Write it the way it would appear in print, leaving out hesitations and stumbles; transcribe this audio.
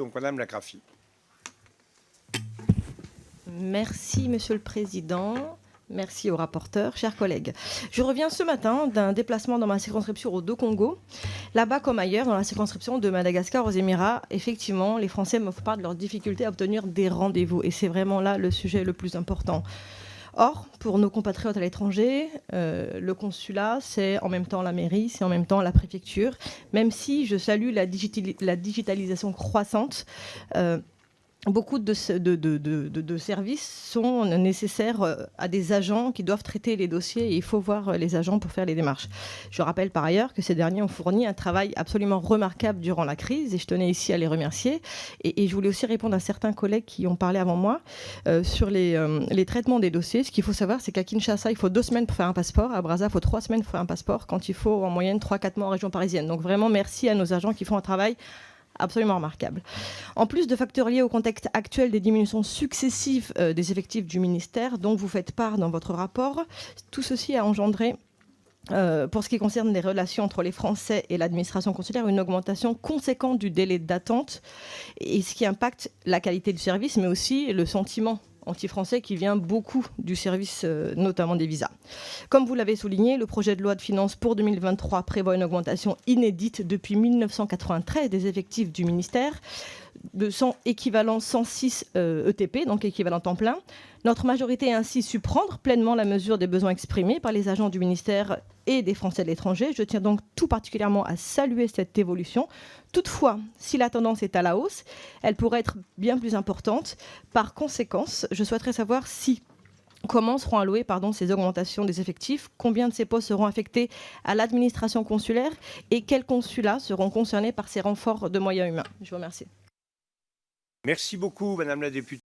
Donc, Madame Lagraffy. Merci, Monsieur le Président. Merci au rapporteur, chers collègues. Je reviens ce matin d'un déplacement dans ma circonscription au Dos-Congo. Là-bas, comme ailleurs, dans la circonscription de Madagascar aux Émirats, effectivement, les Français me font part de leur difficulté à obtenir des rendez-vous. Et c'est vraiment là le sujet le plus important. Or, pour nos compatriotes à l'étranger, le consulat, c'est en même temps la mairie, c'est en même temps la préfecture. Même si je salue la digitalisation croissante, beaucoup de services sont nécessaires à des agents qui doivent traiter les dossiers et il faut voir les agents pour faire les démarches. Je rappelle par ailleurs que ces derniers ont fourni un travail absolument remarquable durant la crise et je tenais ici à les remercier. Et je voulais aussi répondre à certains collègues qui ont parlé avant moi sur les traitements des dossiers. Ce qu'il faut savoir, c'est qu'à Kinshasa, il faut 2 semaines pour faire un passeport. À Brazza, il faut 3 semaines pour faire un passeport quand il faut en moyenne 3-4 mois en région parisienne. Donc vraiment, merci à nos agents qui font un travail absolument remarquable. En plus de facteurs liés au contexte actuel des diminutions successives des effectifs du ministère, dont vous faites part dans votre rapport, tout ceci a engendré, pour ce qui concerne les relations entre les Français et l'administration consulaire, une augmentation conséquente du délai d'attente, et ce qui impacte la qualité du service, mais aussi le sentiment anti-français qui vient beaucoup du service, notamment des visas. Comme vous l'avez souligné, le projet de loi de finances pour 2023 prévoit une augmentation inédite depuis 1993 des effectifs du ministère, de 100 équivalent 106 ETP, donc équivalent temps plein. Notre majorité a ainsi su prendre pleinement la mesure des besoins exprimés par les agents du ministère et des Français de l'étranger. Je tiens donc tout particulièrement à saluer cette évolution. Toutefois, si la tendance est à la hausse, elle pourrait être bien plus importante. Par conséquent, je souhaiterais savoir comment seront allouées ces augmentations des effectifs, combien de ces postes seront affectés à l'administration consulaire et quels consulats seront concernés par ces renforts de moyens humains. Je vous remercie. Merci beaucoup, Madame la députée.